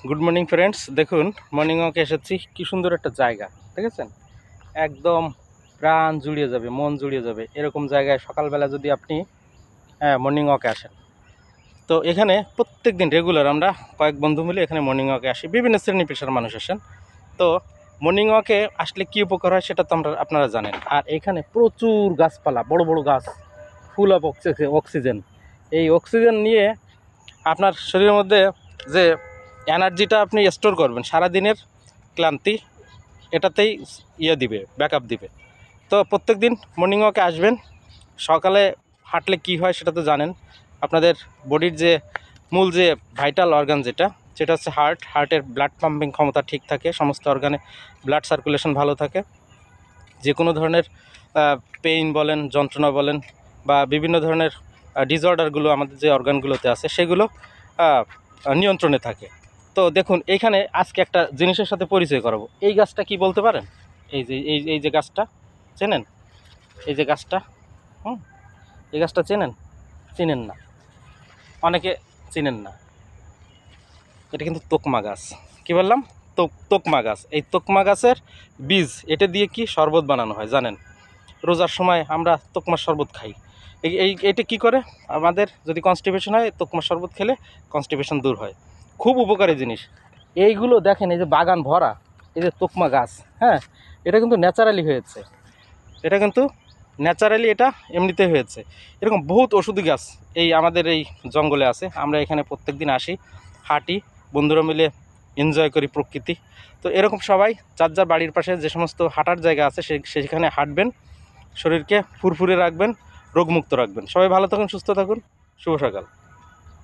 Good morning friends. দেখুন morning ওয়াকে এসেছি, কি সুন্দর একটা জায়গা দেখেছেন। একদম প্রাণ জুড়িয়ে যাবে, মন জুড়িয়ে যাবে এরকম জায়গায় সকালবেলা যদি আপনি মর্নিং ওয়াকে আসেন। তো এখানে প্রত্যেক দিন রেগুলার আমরা কয়েক বন্ধু মিলে এখানে মর্নিং ওয়াকে আসি, বিভিন্ন শ্রেণী পেশার মানুষ আসেন। তো মর্নিং ওয়াকে আসলে কী উপকার হয় সেটা তো আপনারা জানেন। আর এখানে প্রচুর গাছপালা, বড় বড় গাছ, ফুল অফ অক্সিজেন। এই অক্সিজেন নিয়ে আপনার শরীরের মধ্যে যে এনার্জিটা আপনি স্টোর করবেন সারাদিনের ক্লান্তি, এটাতেই দিবে, ব্যাকআপ দিবে। তো প্রত্যেক দিন মর্নিং ওয়াকে আসবেন। সকালে হাঁটলে কি হয় সেটা তো জানেন। আপনাদের বডির যে মূল যে ভাইটাল অর্গান সেটা হচ্ছে হার্টের ব্লাড পাম্পিং ক্ষমতা ঠিক থাকে, সমস্ত অর্গানে ব্লাড সার্কুলেশন ভালো থাকে। যে কোনো ধরনের পেইন বলেন, যন্ত্রণা বলেন, বা বিভিন্ন ধরনের ডিসঅর্ডারগুলো আমাদের যে অর্গানগুলোতে আছে সেগুলো নিয়ন্ত্রণে থাকে। তো দেখুন এইখানে আজকে একটা জিনিসের সাথে পরিচয় করাবো। এই গাছটা কি বলতে পারেন? এই যে গাছটা চেনেন? এই যে গাছটা, এই গাছটা চেনেন? চিনেন না, অনেকে চিনেন না। এটা কিন্তু তোকমা গাছ। কি বললাম? তোকমা গাছ। এই তোকমা গাছের বীজ, এটা দিয়ে কি শরবত বানানো হয় জানেন? রোজার সময় আমরা তোকমার শরবত খাই। এইটা কি করে, আমাদের যদি কনস্টিপেশন হয় তোকমার শরবত খেলে কনস্টিপেশন দূর হয়। খুব উপকারী জিনিস এইগুলো। দেখেন এই যে বাগান ভরা এই যে তোকমা গাছ, হ্যাঁ, এটা কিন্তু ন্যাচারালি হয়েছে। এটা কিন্তু ন্যাচারালি, এটা এমনিতে হয়েছে। এরকম বহুত ওষুধি গাছ এই আমাদের এই জঙ্গলে আছে। আমরা এখানে প্রত্যেক দিন আসি, হাঁটি, বন্ধুরা মিলে এনজয় করি প্রকৃতি। তো এরকম সবাই যার যার বাড়ির পাশে যে সমস্ত হাঁটার জায়গা আছে সেখানে হাঁটবেন, শরীরকে ফুরফুরে রাখবেন, রোগমুক্ত রাখবেন। সবাই ভালো থাকুন, সুস্থ থাকুন। শুভ সকাল।